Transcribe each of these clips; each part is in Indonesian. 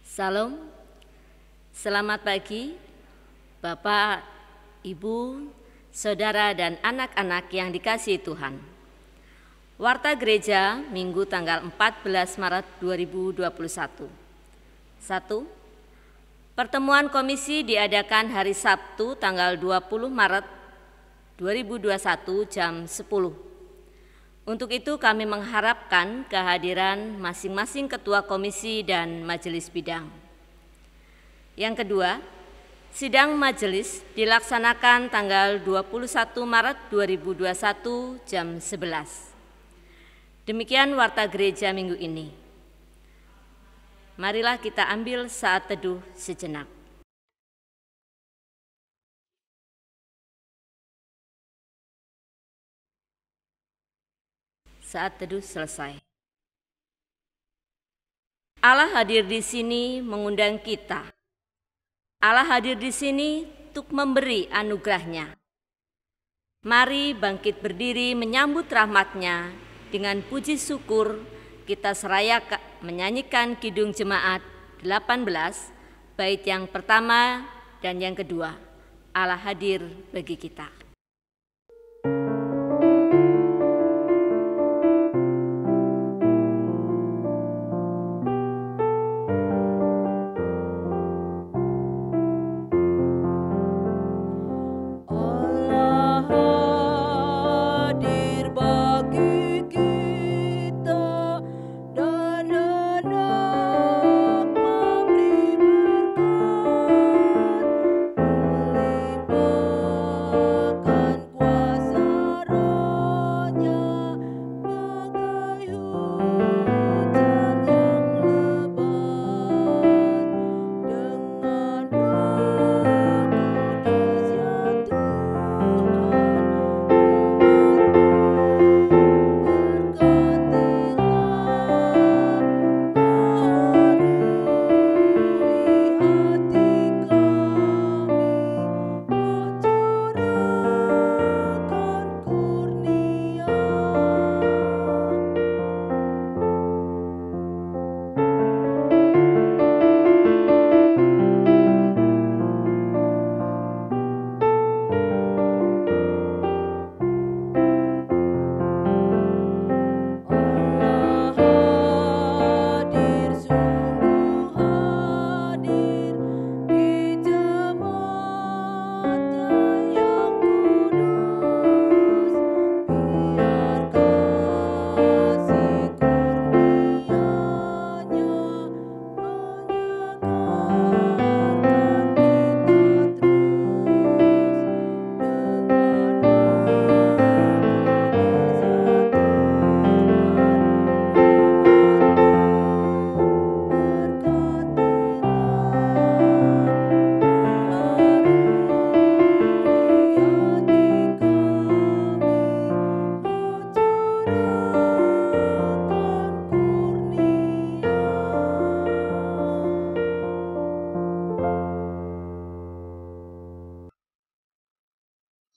Salam, selamat pagi Bapak, Ibu, Saudara dan anak-anak yang dikasihi Tuhan. Warta Gereja Minggu tanggal 14 Maret 2021. 1. Pertemuan komisi diadakan hari Sabtu tanggal 20 Maret 2021 jam 10. Untuk itu kami mengharapkan kehadiran masing-masing ketua komisi dan majelis bidang. Yang kedua, sidang majelis dilaksanakan tanggal 21 Maret 2021 jam 11. Demikian warta gereja minggu ini. Marilah kita ambil saat teduh sejenak. Saat teduh selesai. Allah hadir di sini mengundang kita. Allah hadir di sini untuk memberi anugerah-Nya. Mari bangkit berdiri menyambut rahmat-Nya. Dengan puji syukur kita seraya menyanyikan Kidung Jemaat 18, bait yang pertama dan yang kedua. Allah hadir bagi kita.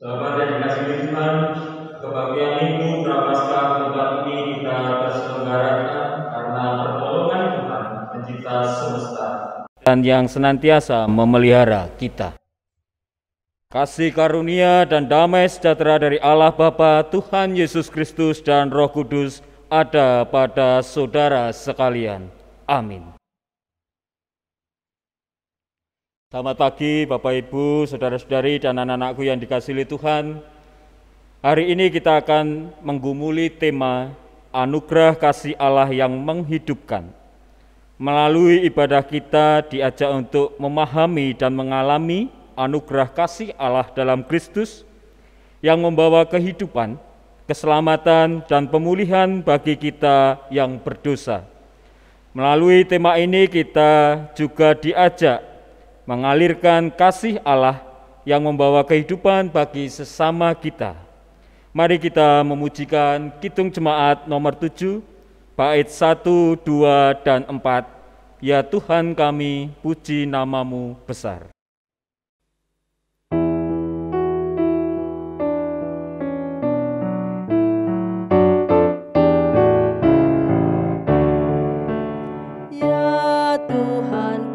Sahabat yang dikasihi Tuhan, kebaktian Minggu Prapaskah keempat ini kita berselenggarakan karena pertolongan Tuhan pencipta semesta dan yang senantiasa memelihara kita. Kasih karunia dan damai sejahtera dari Allah Bapa, Tuhan Yesus Kristus dan Roh Kudus ada pada saudara sekalian. Amin. Selamat pagi Bapak Ibu, Saudara-saudari dan anak-anakku yang dikasihi Tuhan. Hari ini kita akan menggumuli tema Anugerah Kasih Allah yang Menghidupkan. Melalui ibadah kita diajak untuk memahami dan mengalami anugerah kasih Allah dalam Kristus yang membawa kehidupan, keselamatan dan pemulihan bagi kita yang berdosa. Melalui tema ini kita juga diajak mengalirkan kasih Allah yang membawa kehidupan bagi sesama kita. Mari kita memujikan Kidung Jemaat nomor 7, bait 1, 2, dan 4. Ya Tuhan kami, puji nama-Mu besar. Ya Tuhan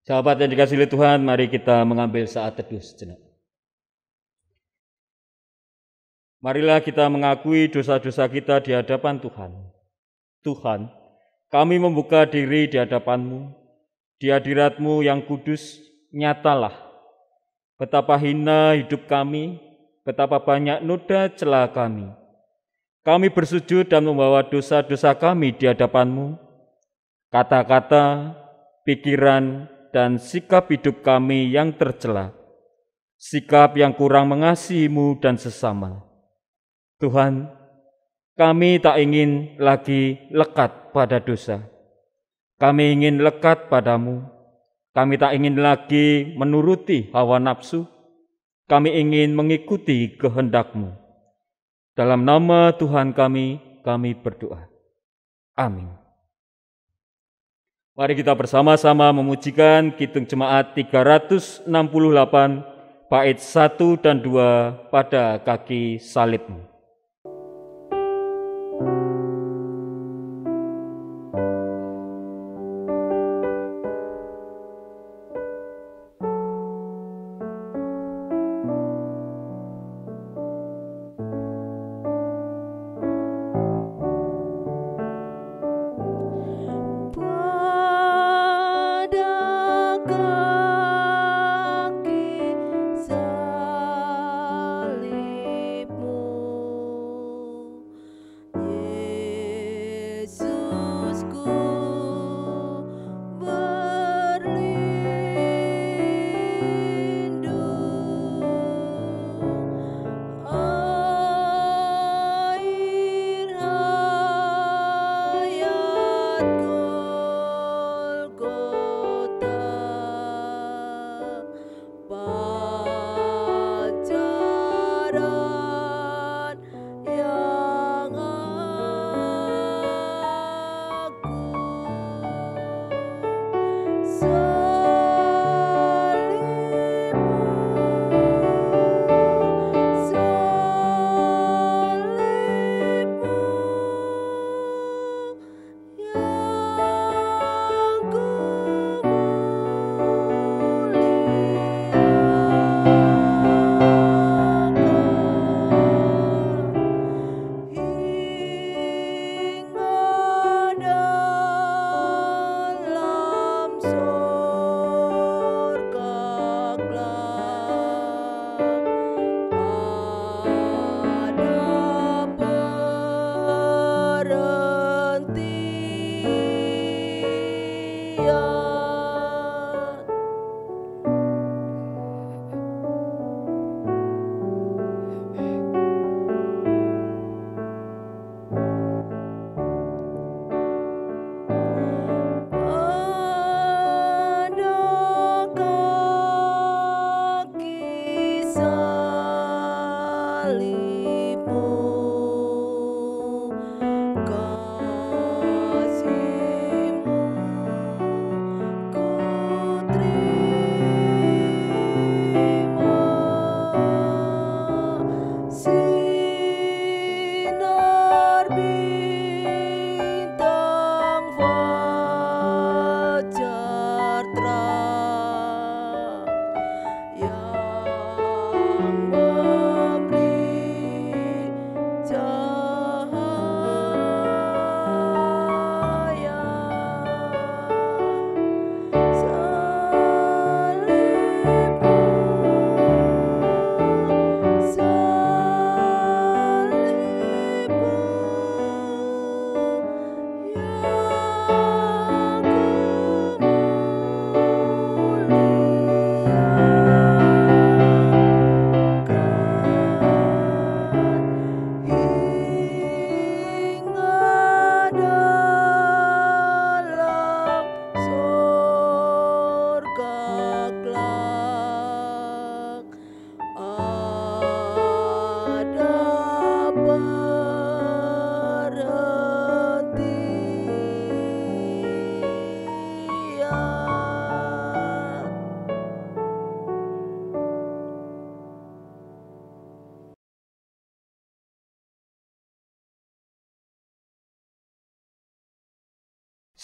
Sahabat yang dikasihi Tuhan, mari kita mengambil saat teduh sejenak. Marilah kita mengakui dosa-dosa kita di hadapan Tuhan. Tuhan, kami membuka diri di hadapan-Mu, di hadirat-Mu yang kudus, nyatalah betapa hina hidup kami, betapa banyak noda celah kami. Kami bersujud dan membawa dosa-dosa kami di hadapan-Mu. Kata-kata, pikiran, dan sikap hidup kami yang tercela, sikap yang kurang mengasihi-Mu dan sesama. Tuhan, kami tak ingin lagi lekat pada dosa. Kami ingin lekat padamu. Kami tak ingin lagi menuruti hawa nafsu. Kami ingin mengikuti kehendak-Mu. Dalam nama Tuhan kami berdoa. Amin. Mari kita bersama-sama memujikan Kidung Jemaat 368, bait 1 dan 2 pada kaki salib-Mu.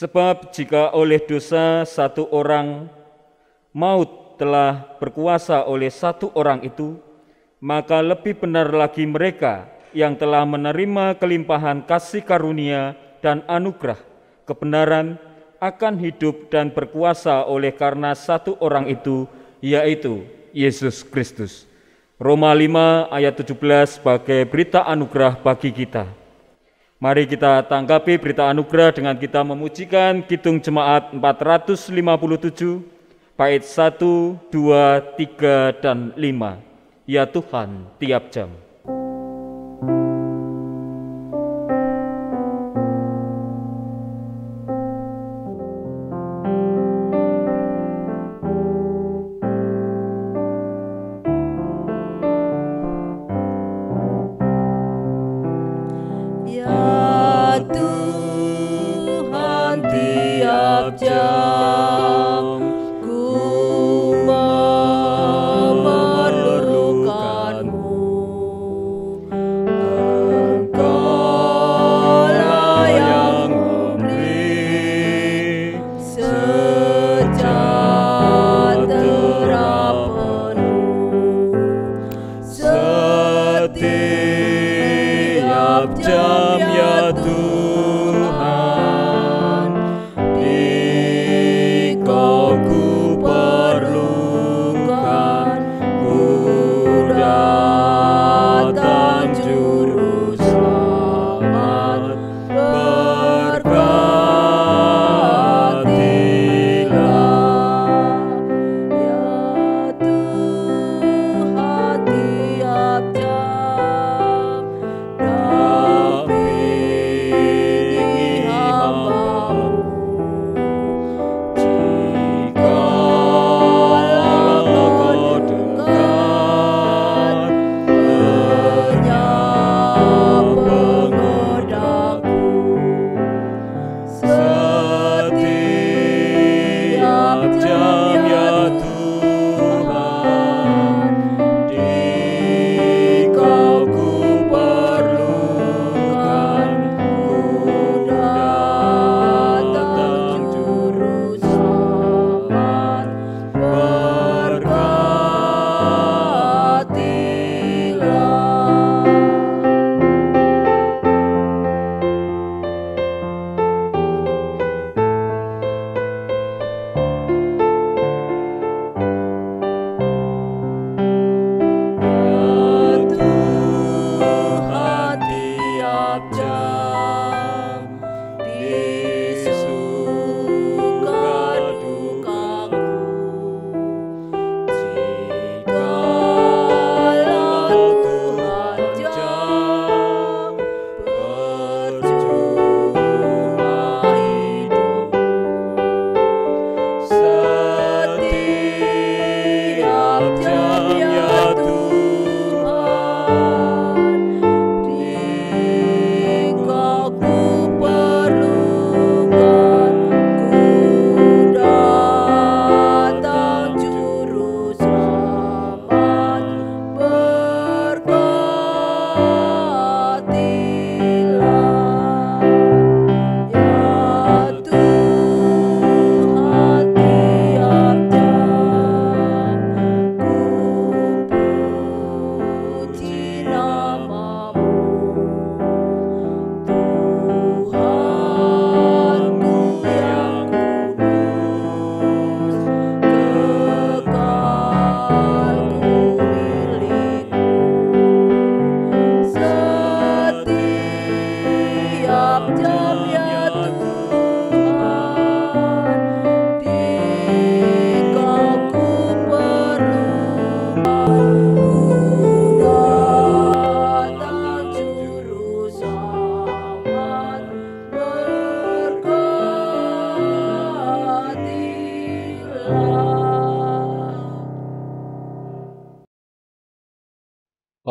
Sebab jika oleh dosa satu orang maut telah berkuasa oleh satu orang itu, maka lebih benar lagi mereka yang telah menerima kelimpahan kasih karunia dan anugerah kebenaran akan hidup dan berkuasa oleh karena satu orang itu, yaitu Yesus Kristus. Roma 5 ayat 17 sebagai berita anugerah bagi kita. Mari kita tanggapi berita anugerah dengan kita memujikan Kidung Jemaat 457, bait 1, 2, 3, dan 5. Ya Tuhan, tiap jam.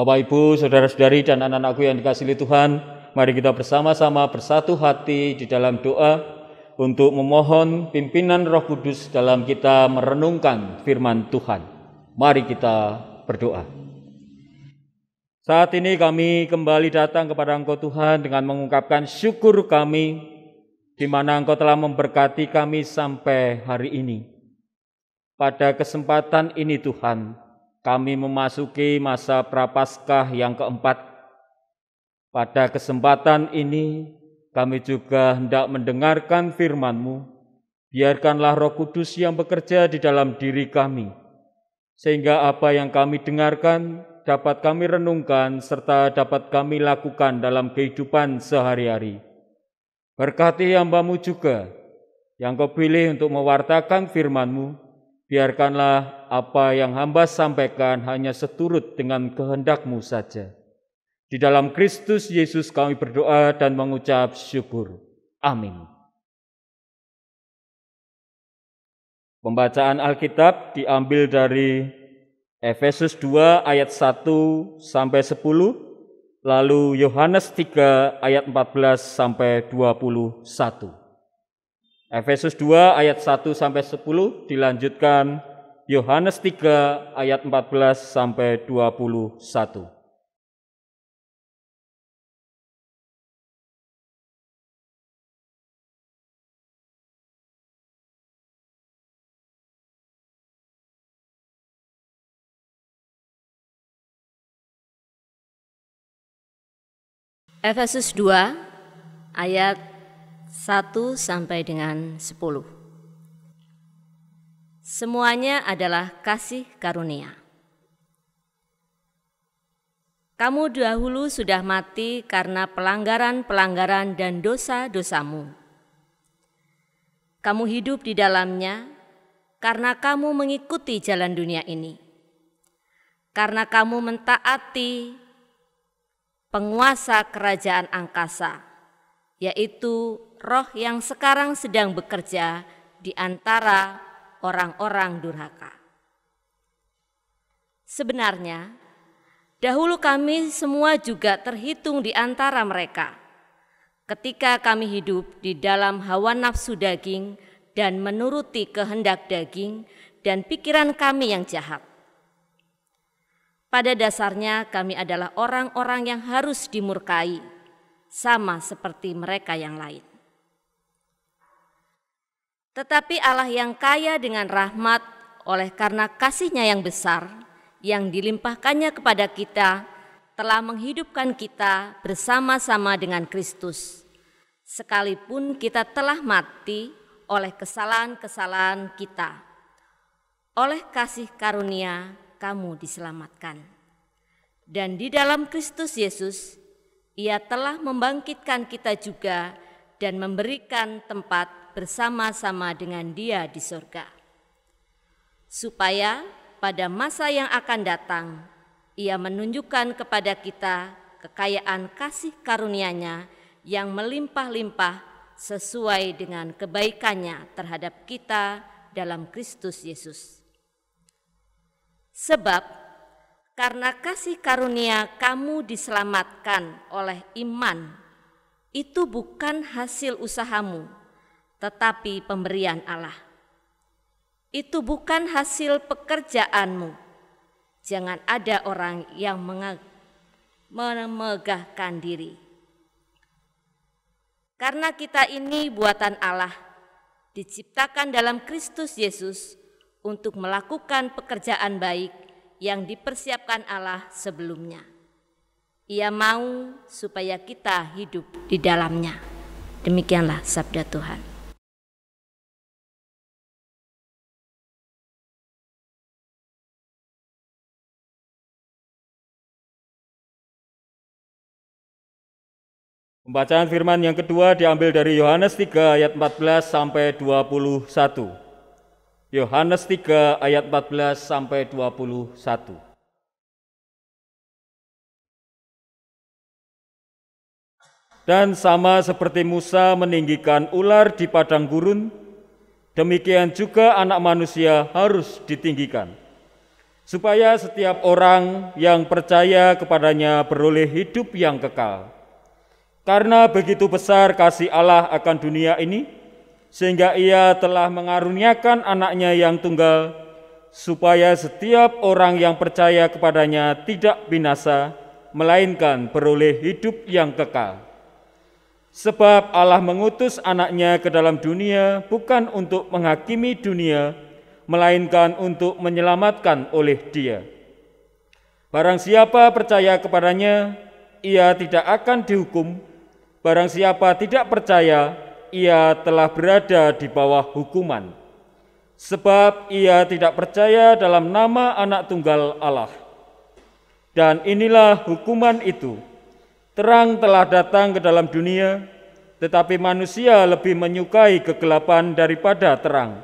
Bapak, Ibu, saudara-saudari, dan anak-anakku yang dikasihi Tuhan, mari kita bersama-sama bersatu hati di dalam doa untuk memohon pimpinan Roh Kudus dalam kita merenungkan firman Tuhan. Mari kita berdoa. Saat ini kami kembali datang kepada Engkau Tuhan dengan mengungkapkan syukur kami di mana Engkau telah memberkati kami sampai hari ini. pada kesempatan ini Tuhan, kami memasuki masa Prapaskah yang keempat. Pada kesempatan ini, kami juga hendak mendengarkan firman-Mu. Biarkanlah Roh Kudus yang bekerja di dalam diri kami, sehingga apa yang kami dengarkan dapat kami renungkan serta dapat kami lakukan dalam kehidupan sehari-hari. Berkati hamba-Mu juga, yang Kau pilih untuk mewartakan firman-Mu. Biarkanlah apa yang hamba sampaikan hanya seturut dengan kehendak-Mu saja. Di dalam Kristus Yesus kami berdoa dan mengucap syukur. Amin. Pembacaan Alkitab diambil dari Efesus 2 ayat 1 sampai 10, lalu Yohanes 3 ayat 14 sampai 21. Efesus 2 ayat 1 sampai 10 dilanjutkan Yohanes 3 ayat 14 sampai 21. Efesus 2 ayat 1 sampai dengan 10. Semuanya adalah kasih karunia. Kamu dahulu sudah mati karena pelanggaran-pelanggaran dan dosa-dosamu. Kamu hidup di dalamnya karena kamu mengikuti jalan dunia ini. Karena kamu mentaati penguasa kerajaan angkasa, yaitu roh yang sekarang sedang bekerja di antara orang-orang durhaka. Sebenarnya, dahulu kami semua juga terhitung di antara mereka, ketika kami hidup di dalam hawa nafsu daging dan menuruti kehendak daging dan pikiran kami yang jahat. Pada dasarnya kami adalah orang-orang yang harus dimurkai, sama seperti mereka yang lain. Tetapi Allah yang kaya dengan rahmat oleh karena kasih-Nya yang besar, yang dilimpahkannya kepada kita, telah menghidupkan kita bersama-sama dengan Kristus, sekalipun kita telah mati oleh kesalahan-kesalahan kita. Oleh kasih karunia, kamu diselamatkan. Dan di dalam Kristus Yesus, Ia telah membangkitkan kita juga dan memberikan tempat bersama-sama dengan Dia di surga. Supaya pada masa yang akan datang, Ia menunjukkan kepada kita kekayaan kasih karunia-Nya yang melimpah-limpah sesuai dengan kebaikan-Nya terhadap kita dalam Kristus Yesus. Sebab karena kasih karunia kamu diselamatkan oleh iman, itu bukan hasil usahamu, tetapi pemberian Allah. Itu bukan hasil pekerjaanmu. Jangan ada orang yang memegahkan diri. Karena kita ini buatan Allah, diciptakan dalam Kristus Yesus untuk melakukan pekerjaan baik yang dipersiapkan Allah sebelumnya. Ia mau supaya kita hidup di dalamnya. Demikianlah sabda Tuhan. Pembacaan firman yang kedua diambil dari Yohanes 3 ayat 14 sampai 21. Yohanes 3 ayat 14 sampai 21. Dan sama seperti Musa meninggikan ular di padang gurun, demikian juga Anak Manusia harus ditinggikan, supaya setiap orang yang percaya kepadanya beroleh hidup yang kekal. Karena begitu besar kasih Allah akan dunia ini, sehingga Ia telah mengaruniakan Anaknya yang tunggal, supaya setiap orang yang percaya kepadanya tidak binasa, melainkan beroleh hidup yang kekal. Sebab Allah mengutus Anaknya ke dalam dunia bukan untuk menghakimi dunia, melainkan untuk menyelamatkan oleh Dia. Barang siapa percaya kepadanya, ia tidak akan dihukum. Barang siapa tidak percaya, ia telah berada di bawah hukuman, sebab ia tidak percaya dalam nama Anak Tunggal Allah. Dan inilah hukuman itu: terang telah datang ke dalam dunia, tetapi manusia lebih menyukai kegelapan daripada terang,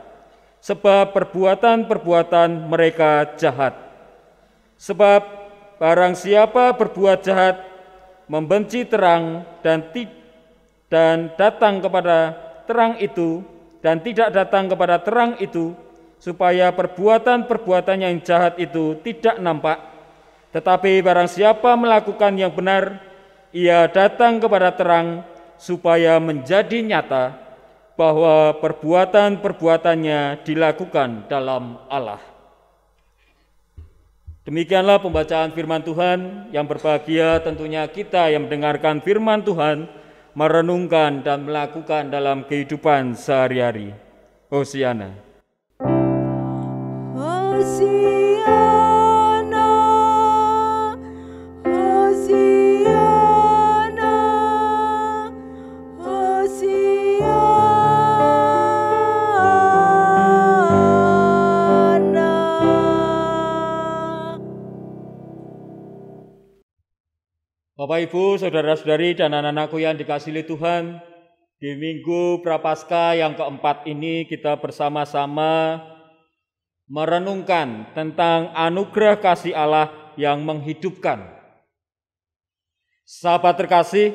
sebab perbuatan-perbuatan mereka jahat. Sebab barang siapa berbuat jahat, membenci terang dan datang kepada terang itu, dan tidak datang kepada terang itu, supaya perbuatan-perbuatan yang jahat itu tidak nampak. Tetapi barang siapa melakukan yang benar, ia datang kepada terang, supaya menjadi nyata bahwa perbuatan-perbuatannya dilakukan dalam Allah. Demikianlah pembacaan firman Tuhan. Yang berbahagia tentunya kita yang mendengarkan firman Tuhan, merenungkan dan melakukan dalam kehidupan sehari-hari. Hosiana. Hosiana, Hosiana, Hosiana. Bapak, Ibu, saudara-saudari, dan anak-anakku yang dikasihi Tuhan, di Minggu Prapaskah yang keempat ini kita bersama-sama merenungkan tentang anugerah kasih Allah yang menghidupkan. Sahabat terkasih,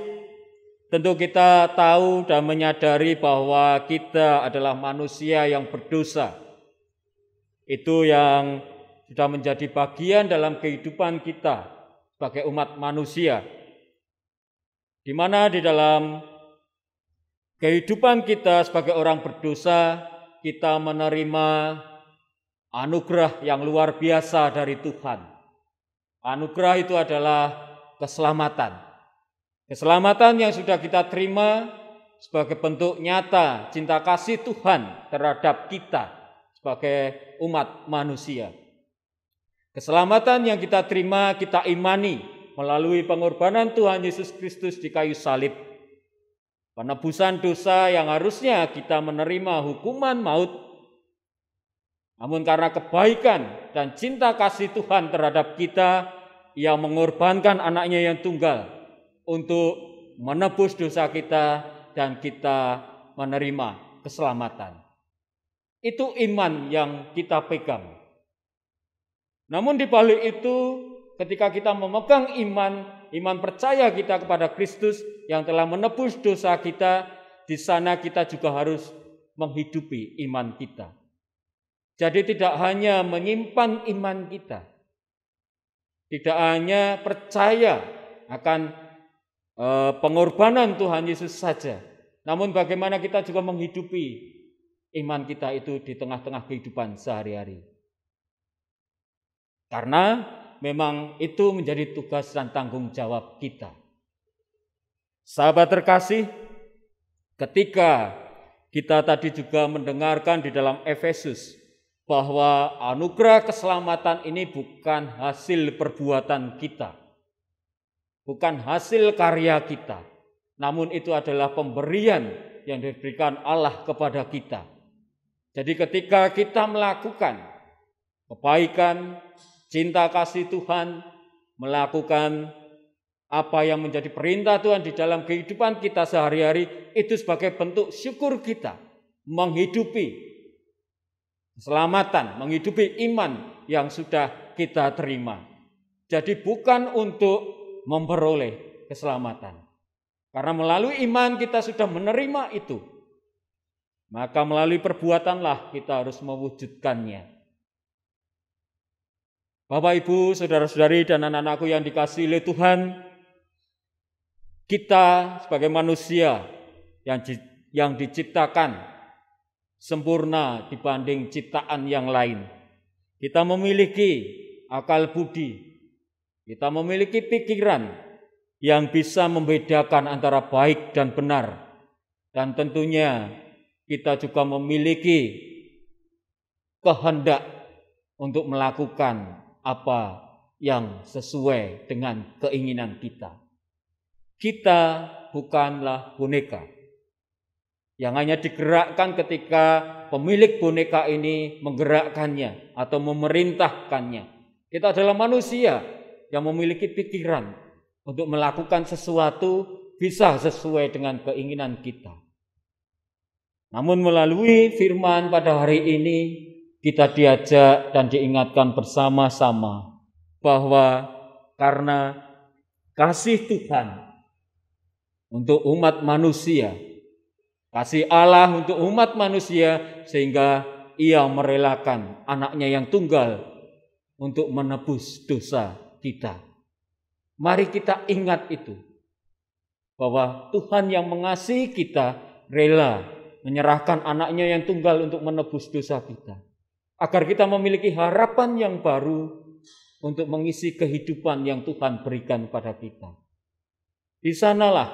tentu kita tahu dan menyadari bahwa kita adalah manusia yang berdosa. Itu yang sudah menjadi bagian dalam kehidupan kita sebagai umat manusia, di mana di dalam kehidupan kita sebagai orang berdosa, kita menerima anugerah yang luar biasa dari Tuhan. Anugerah itu adalah keselamatan. Keselamatan yang sudah kita terima sebagai bentuk nyata cinta kasih Tuhan terhadap kita sebagai umat manusia. Keselamatan yang kita terima, kita imani melalui pengorbanan Tuhan Yesus Kristus di kayu salib. Penebusan dosa yang harusnya kita menerima hukuman maut, namun karena kebaikan dan cinta kasih Tuhan terhadap kita, Ia mengorbankan anaknya yang tunggal untuk menebus dosa kita dan kita menerima keselamatan. Itu iman yang kita pegang. Namun di balik itu, ketika kita memegang iman percaya kita kepada Kristus yang telah menebus dosa kita, di sana kita juga harus menghidupi iman kita. Jadi tidak hanya menyimpan iman kita, tidak hanya percaya akan pengorbanan Tuhan Yesus saja, namun bagaimana kita juga menghidupi iman kita itu di tengah-tengah kehidupan sehari-hari. Karena memang itu menjadi tugas dan tanggung jawab kita. Sahabat terkasih, ketika kita tadi juga mendengarkan di dalam Efesus bahwa anugerah keselamatan ini bukan hasil perbuatan kita, bukan hasil karya kita, namun itu adalah pemberian yang diberikan Allah kepada kita. Jadi ketika kita melakukan kebaikan, cinta kasih Tuhan, melakukan apa yang menjadi perintah Tuhan di dalam kehidupan kita sehari-hari, itu sebagai bentuk syukur kita menghidupi keselamatan, menghidupi iman yang sudah kita terima. Jadi bukan untuk memperoleh keselamatan, karena melalui iman kita sudah menerima itu, maka melalui perbuatanlah kita harus mewujudkannya. Bapak, Ibu, saudara-saudari, dan anak-anakku yang dikasihi oleh Tuhan, kita sebagai manusia yang diciptakan sempurna dibanding ciptaan yang lain. Kita memiliki akal budi, kita memiliki pikiran yang bisa membedakan antara baik dan benar. Dan tentunya kita juga memiliki kehendak untuk melakukan apa yang sesuai dengan keinginan kita. Kita bukanlah boneka yang hanya digerakkan ketika pemilik boneka ini menggerakkannya atau memerintahkannya. Kita adalah manusia yang memiliki pikiran untuk melakukan sesuatu bisa sesuai dengan keinginan kita. Namun melalui firman pada hari ini kita diajak dan diingatkan bersama-sama bahwa karena kasih Tuhan untuk umat manusia, kasih Allah untuk umat manusia, sehingga Ia merelakan anaknya yang tunggal untuk menebus dosa kita. Mari kita ingat itu, bahwa Tuhan yang mengasihi kita rela menyerahkan anaknya yang tunggal untuk menebus dosa kita, agar kita memiliki harapan yang baru untuk mengisi kehidupan yang Tuhan berikan pada kita. Di sanalah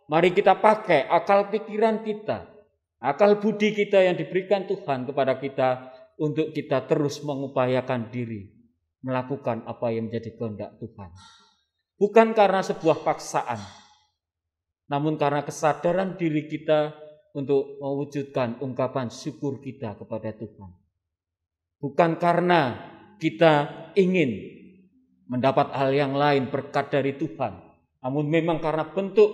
mari kita pakai akal pikiran kita, akal budi kita yang diberikan Tuhan kepada kita untuk kita terus mengupayakan diri melakukan apa yang menjadi kehendak Tuhan. Bukan karena sebuah paksaan, namun karena kesadaran diri kita untuk mewujudkan ungkapan syukur kita kepada Tuhan. Bukan karena kita ingin mendapat hal yang lain berkat dari Tuhan, namun memang karena bentuk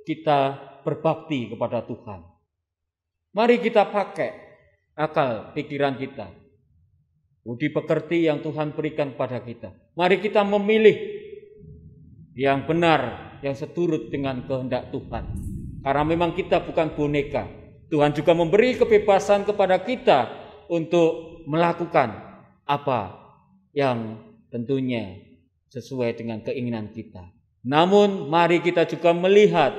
kita berbakti kepada Tuhan. Mari kita pakai akal pikiran kita, budi pekerti yang Tuhan berikan pada kita. Mari kita memilih yang benar, yang seturut dengan kehendak Tuhan. Karena memang kita bukan boneka. Tuhan juga memberi kebebasan kepada kita untuk melakukan apa yang tentunya sesuai dengan keinginan kita. Namun mari kita juga melihat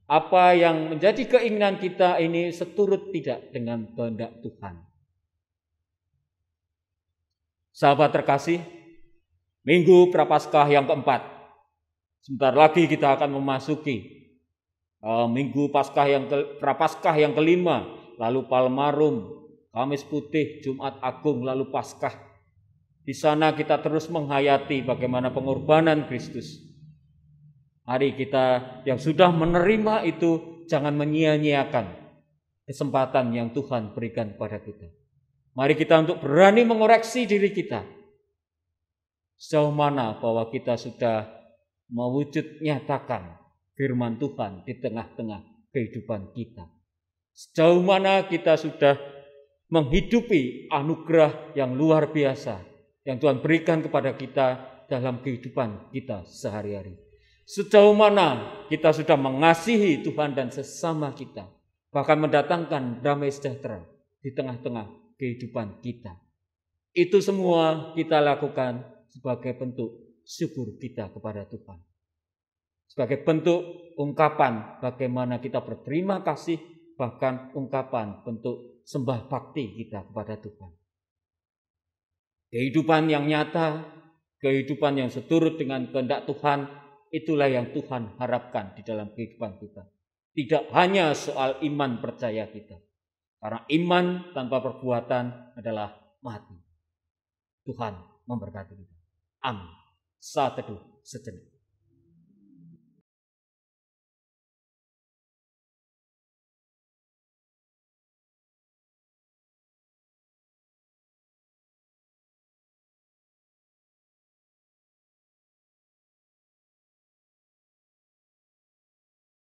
apa yang menjadi keinginan kita ini seturut tidak dengan kehendak Tuhan. Sahabat terkasih, Minggu Prapaskah yang keempat. Sebentar lagi kita akan memasuki Minggu Prapaskah yang kelima, lalu Palmarum, Kamis Putih, Jumat Agung, lalu Paskah. Di sana kita terus menghayati bagaimana pengorbanan Kristus. Mari kita yang sudah menerima itu jangan menyia-nyiakan kesempatan yang Tuhan berikan kepada kita. Mari kita untuk berani mengoreksi diri kita. Sejauh mana bahwa kita sudah mewujud nyatakan firman Tuhan di tengah-tengah kehidupan kita. Sejauh mana kita sudah menghidupi anugerah yang luar biasa yang Tuhan berikan kepada kita dalam kehidupan kita sehari-hari. Sejauh mana kita sudah mengasihi Tuhan dan sesama kita, bahkan mendatangkan damai sejahtera di tengah-tengah kehidupan kita. Itu semua kita lakukan sebagai bentuk syukur kita kepada Tuhan. Sebagai bentuk ungkapan bagaimana kita berterima kasih, bahkan ungkapan bentuk sembah bakti kita kepada Tuhan. Kehidupan yang nyata, kehidupan yang seturut dengan kehendak Tuhan, itulah yang Tuhan harapkan di dalam kehidupan kita. Tidak hanya soal iman percaya kita. Karena iman tanpa perbuatan adalah mati. Tuhan memberkati kita. Amin. Saat teduh sejenak.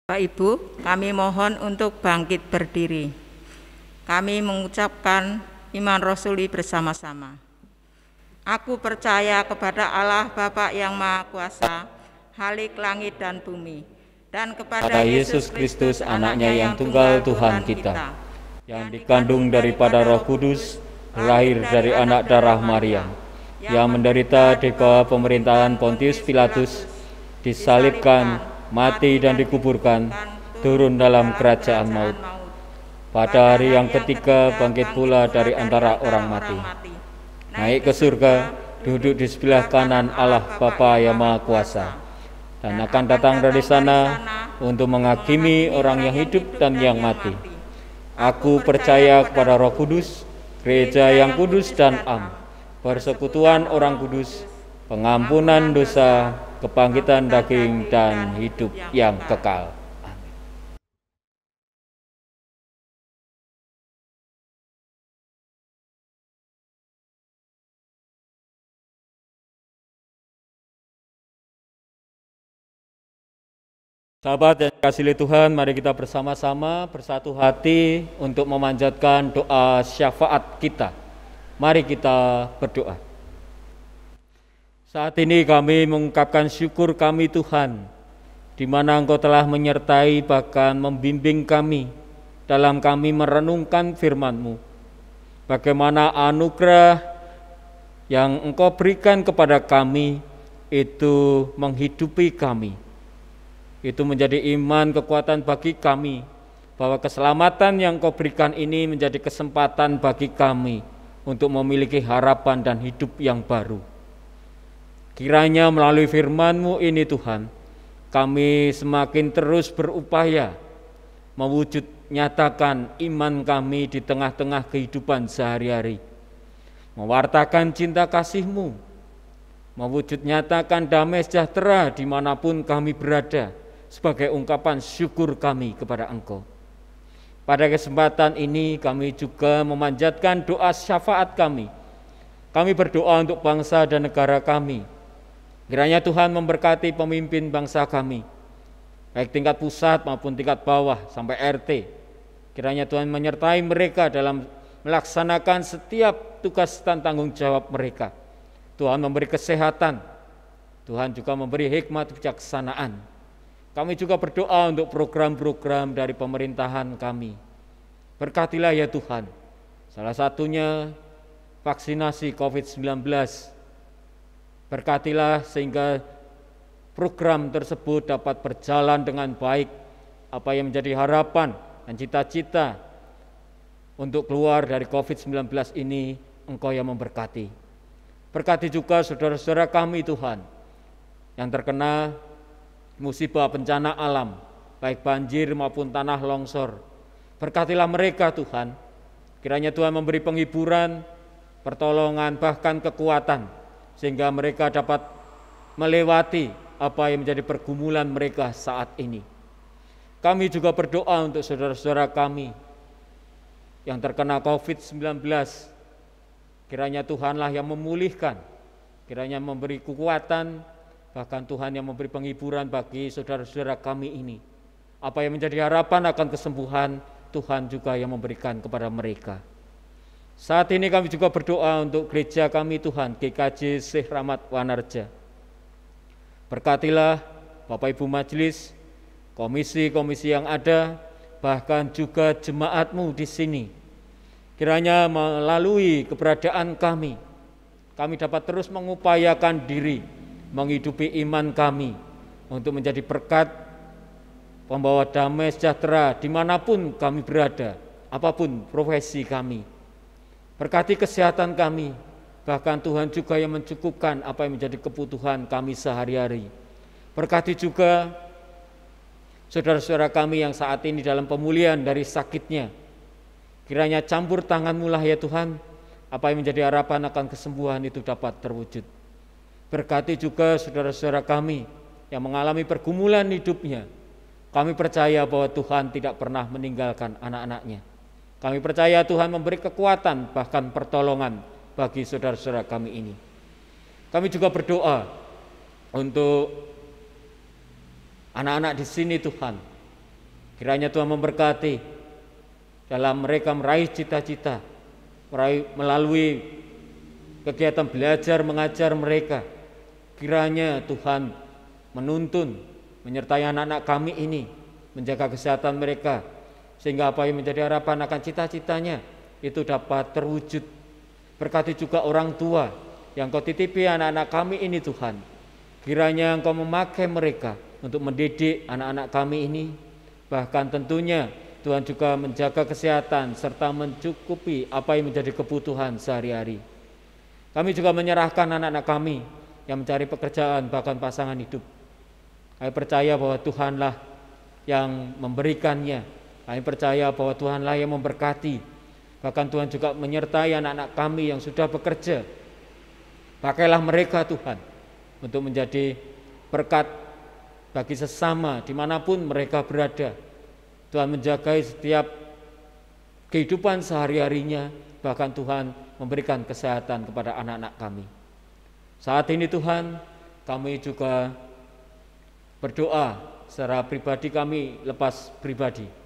Bapak Ibu, kami mohon untuk bangkit berdiri. Kami mengucapkan iman rasuli bersama-sama. Aku percaya kepada Allah Bapa yang Maha Kuasa, Khalik langit dan bumi, dan kepada Yesus Kristus anaknya yang tunggal Tuhan kita, yang dikandung daripada Roh Kudus, lahir dari anak darah Maria, yang menderita di bawah pemerintahan Pontius Pilatus, disalibkan, mati dan dikuburkan, turun dalam kerajaan maut. Pada hari yang ketiga bangkit pula dari antara orang mati, naik ke surga, duduk di sebelah kanan Allah Bapa yang Maha Kuasa, dan akan datang dari sana untuk menghakimi orang yang hidup dan yang mati. Aku percaya kepada Roh Kudus, gereja yang kudus dan am, persekutuan orang kudus, pengampunan dosa, kebangkitan daging, dan hidup yang kekal. Sahabat yang dikasihi Tuhan, mari kita bersama-sama bersatu hati untuk memanjatkan doa syafaat kita. Mari kita berdoa. Saat ini kami mengungkapkan syukur kami Tuhan, di mana Engkau telah menyertai bahkan membimbing kami dalam kami merenungkan firman-Mu. Bagaimana anugerah yang Engkau berikan kepada kami itu menghidupi kami. Itu menjadi iman kekuatan bagi kami, bahwa keselamatan yang Kau berikan ini menjadi kesempatan bagi kami untuk memiliki harapan dan hidup yang baru. Kiranya melalui firman-Mu ini Tuhan, kami semakin terus berupaya mewujud nyatakan iman kami di tengah-tengah kehidupan sehari-hari, mewartakan cinta kasih-Mu, mewujud nyatakan damai sejahtera dimanapun kami berada, sebagai ungkapan syukur kami kepada Engkau. Pada kesempatan ini kami juga memanjatkan doa syafaat kami. Kami berdoa untuk bangsa dan negara kami. Kiranya Tuhan memberkati pemimpin bangsa kami, baik tingkat pusat maupun tingkat bawah sampai RT. Kiranya Tuhan menyertai mereka dalam melaksanakan setiap tugas dan tanggung jawab mereka. Tuhan memberi kesehatan, Tuhan juga memberi hikmat kebijaksanaan. Kami juga berdoa untuk program-program dari pemerintahan kami. Berkatilah ya Tuhan, salah satunya vaksinasi COVID-19. Berkatilah sehingga program tersebut dapat berjalan dengan baik. Apa yang menjadi harapan dan cita-cita untuk keluar dari COVID-19 ini, Engkau yang memberkati. Berkati juga saudara-saudara kami Tuhan, yang terkena musibah bencana alam, baik banjir maupun tanah longsor. Berkatilah mereka Tuhan, kiranya Tuhan memberi penghiburan, pertolongan, bahkan kekuatan, sehingga mereka dapat melewati apa yang menjadi pergumulan mereka saat ini. Kami juga berdoa untuk saudara-saudara kami yang terkena COVID-19, kiranya Tuhanlah yang memulihkan, kiranya memberi kekuatan, bahkan Tuhan yang memberi penghiburan bagi saudara-saudara kami ini. Apa yang menjadi harapan akan kesembuhan, Tuhan juga yang memberikan kepada mereka. Saat ini kami juga berdoa untuk gereja kami Tuhan, GKJ Syekh Rahmat Wanarja. Berkatilah Bapak Ibu Majelis, komisi-komisi yang ada, bahkan juga jemaat-Mu di sini. Kiranya melalui keberadaan kami dapat terus mengupayakan diri, menghidupi iman kami untuk menjadi berkat, pembawa damai sejahtera dimanapun kami berada, apapun profesi kami. Berkati kesehatan kami, bahkan Tuhan juga yang mencukupkan apa yang menjadi kebutuhan kami sehari-hari. Berkati juga saudara-saudara kami yang saat ini dalam pemulihan dari sakitnya. Kiranya campur tangan-Mu lah ya Tuhan, apa yang menjadi harapan akan kesembuhan itu dapat terwujud. Berkati juga saudara-saudara kami yang mengalami pergumulan hidupnya. Kami percaya bahwa Tuhan tidak pernah meninggalkan anak-anak-Nya. Kami percaya Tuhan memberi kekuatan, bahkan pertolongan bagi saudara-saudara kami ini. Kami juga berdoa untuk anak-anak di sini Tuhan. Kiranya Tuhan memberkati dalam mereka meraih cita-cita, melalui kegiatan belajar mengajar mereka. Kiranya Tuhan menuntun, menyertai anak-anak kami ini, menjaga kesehatan mereka, sehingga apa yang menjadi harapan akan cita-citanya itu dapat terwujud. Berkati juga orang tua yang Kau titipi anak-anak kami ini Tuhan. Kiranya Engkau memakai mereka untuk mendidik anak-anak kami ini. Bahkan tentunya Tuhan juga menjaga kesehatan serta mencukupi apa yang menjadi kebutuhan sehari-hari. Kami juga menyerahkan anak-anak kami yang mencari pekerjaan, bahkan pasangan hidup. Kami percaya bahwa Tuhanlah yang memberikannya. Kami percaya bahwa Tuhanlah yang memberkati. Bahkan Tuhan juga menyertai anak-anak kami yang sudah bekerja. Pakailah mereka Tuhan untuk menjadi berkat bagi sesama dimanapun mereka berada. Tuhan menjagai setiap kehidupan sehari-harinya, bahkan Tuhan memberikan kesehatan kepada anak-anak kami. Saat ini Tuhan, kami juga berdoa secara pribadi, kami lepas pribadi.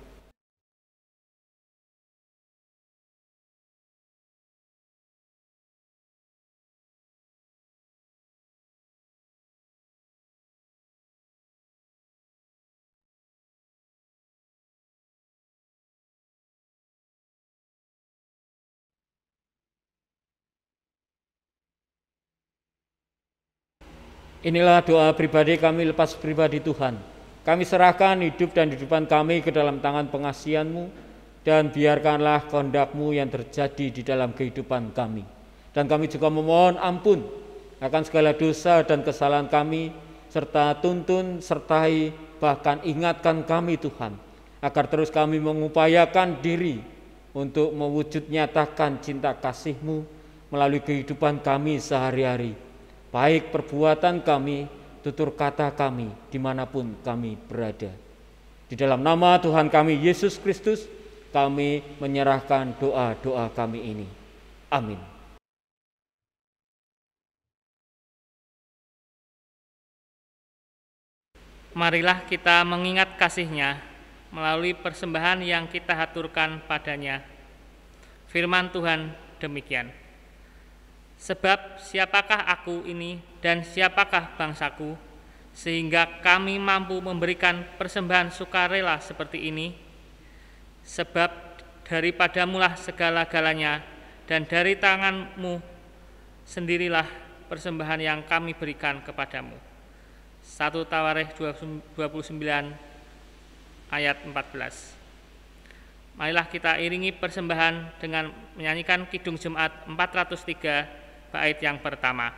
Inilah doa pribadi kami lepas pribadi Tuhan. Kami serahkan hidup dan kehidupan kami ke dalam tangan pengasihan-Mu, dan biarkanlah kehendak-Mu yang terjadi di dalam kehidupan kami. Dan kami juga memohon ampun akan segala dosa dan kesalahan kami, serta tuntun, sertai, bahkan ingatkan kami Tuhan, agar terus kami mengupayakan diri untuk mewujud nyatakan cinta kasih-Mu melalui kehidupan kami sehari-hari, baik perbuatan kami, tutur kata kami, dimanapun kami berada. Di dalam nama Tuhan kami Yesus Kristus, kami menyerahkan doa-doa kami ini. Amin. Marilah kita mengingat kasih-Nya melalui persembahan yang kita haturkan padanya. Firman Tuhan demikian. Sebab siapakah aku ini dan siapakah bangsaku, sehingga kami mampu memberikan persembahan sukarela seperti ini? Sebab daripadamulah segala-galanya, dan dari tanganmu sendirilah persembahan yang kami berikan kepadamu. 1 Tawarikh 29 ayat 14. Marilah kita iringi persembahan dengan menyanyikan Kidung Jemaat 403 bait yang pertama.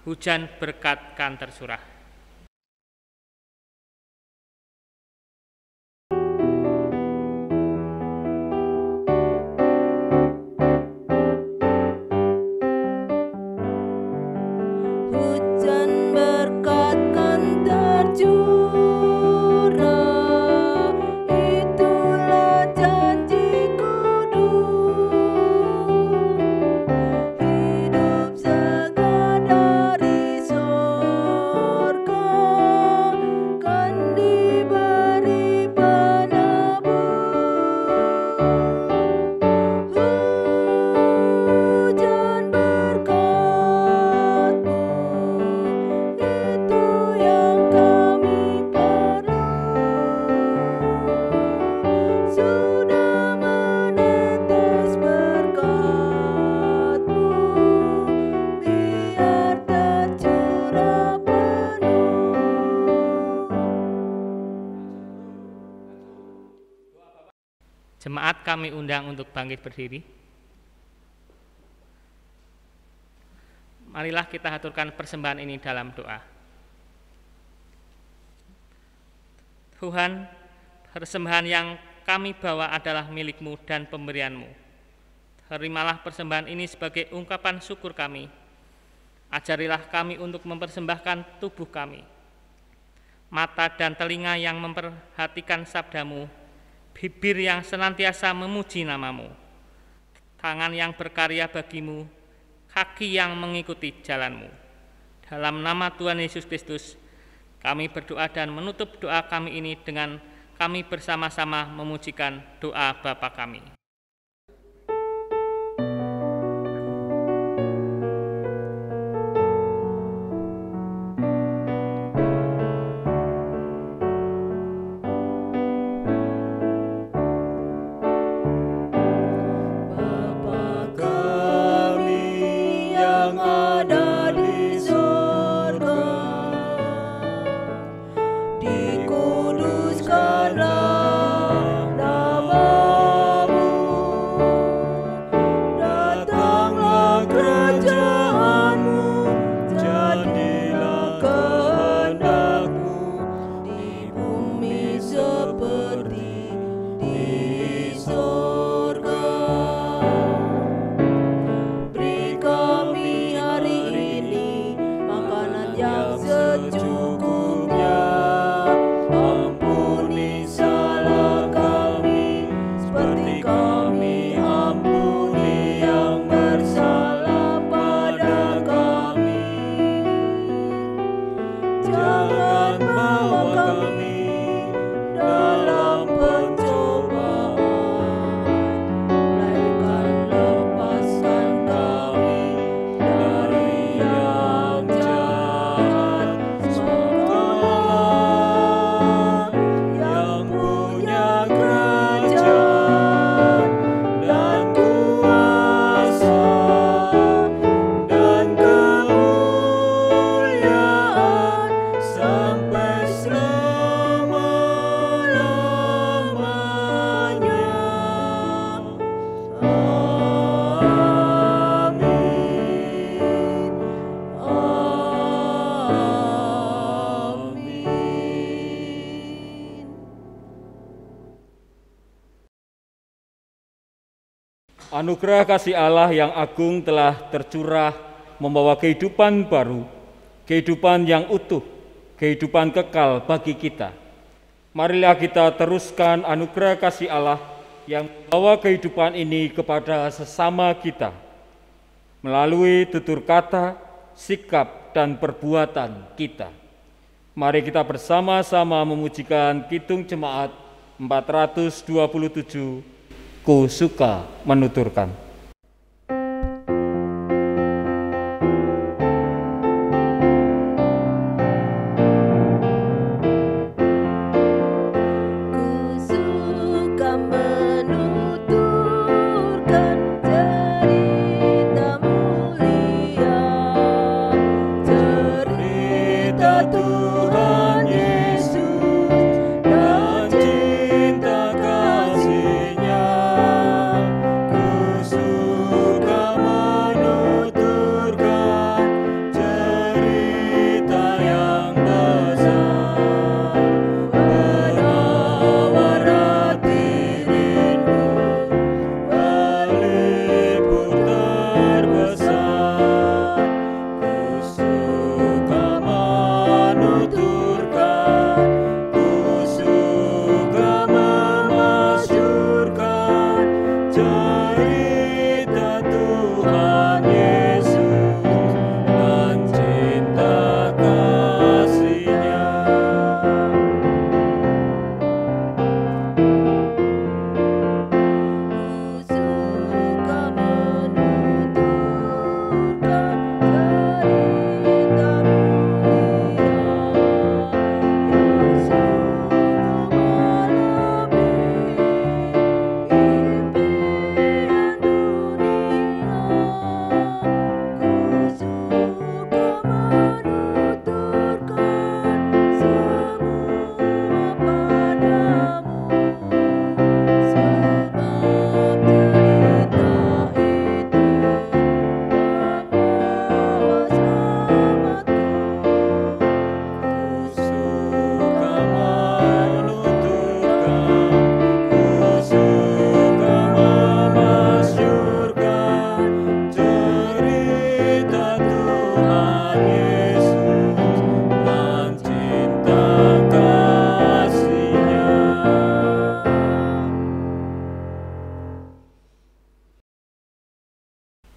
Hujan berkat kan tercurah. Hujan berkat kan tercurah, itulah janji kudus. Hidup segar dari sorga kan diberi penebus. Hujan berkat-Mu, itu yang kami perlu. Sudah menetes berkat-Mu, biar tercurah penuh. Jemaat kami undang untuk bangkit berdiri. Marilah kita haturkan persembahan ini dalam doa. Tuhan, persembahan yang kami bawa adalah milik-Mu dan pemberian-Mu. Terimalah persembahan ini sebagai ungkapan syukur kami. Ajarilah kami untuk mempersembahkan tubuh kami, mata dan telinga yang memperhatikan sabda-Mu, bibir yang senantiasa memuji nama-Mu, tangan yang berkarya bagi-Mu, kaki yang mengikuti jalan-Mu. Dalam nama Tuhan Yesus Kristus, kami berdoa dan menutup doa kami ini dengan kami bersama-sama memujikan doa Bapa kami. Bapa kami yang ada di sorga, dikuduskanlah nama-Mu, Anugerah kasih Allah yang agung telah tercurah membawa kehidupan baru, kehidupan yang utuh, kehidupan kekal bagi kita. Marilah kita teruskan anugerah kasih Allah yang membawa kehidupan ini kepada sesama kita melalui tutur kata, sikap, dan perbuatan kita. Mari kita bersama-sama memujikan Kidung Jemaat 427, Ku Suka Menuturkan.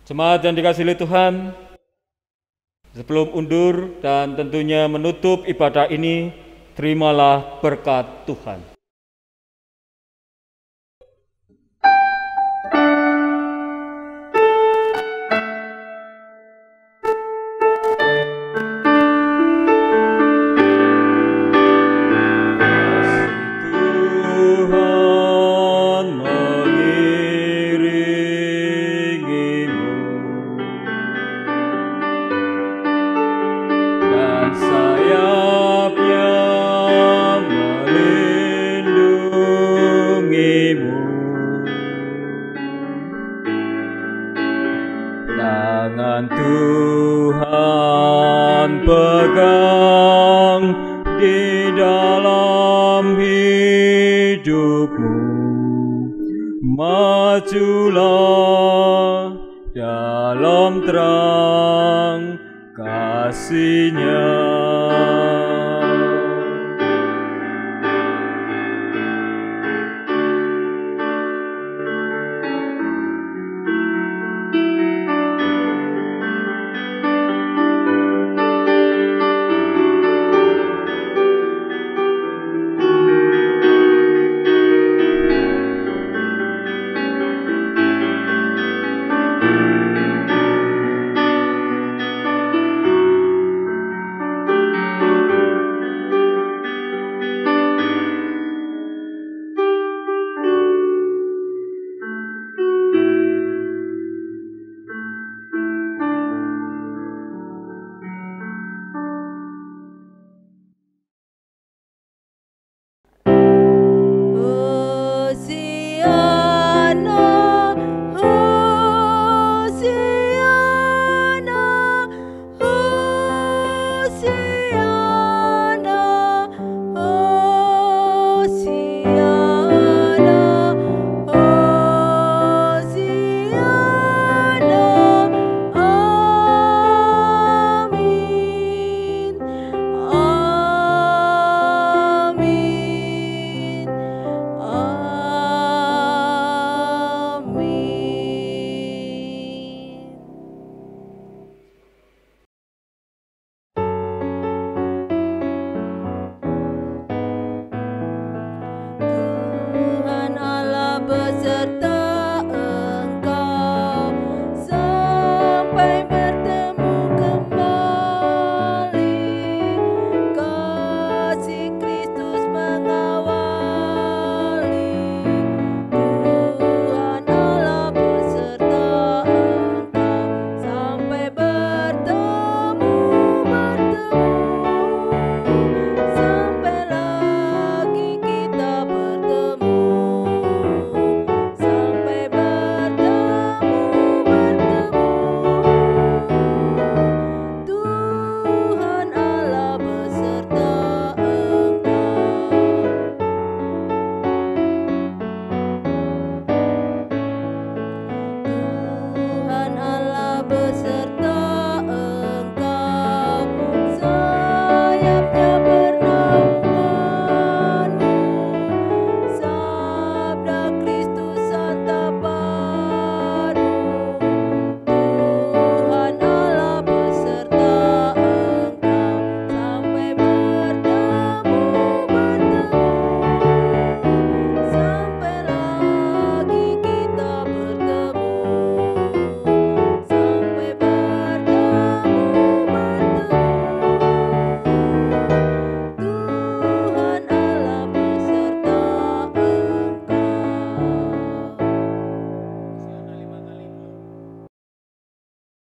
Jemaat yang dikasihi Tuhan, sebelum undur dan tentunya menutup ibadah ini, terimalah berkat Tuhan. Tangan Tuhan pegang di dalam hidupmu, majulah dalam terang kasih-Nya.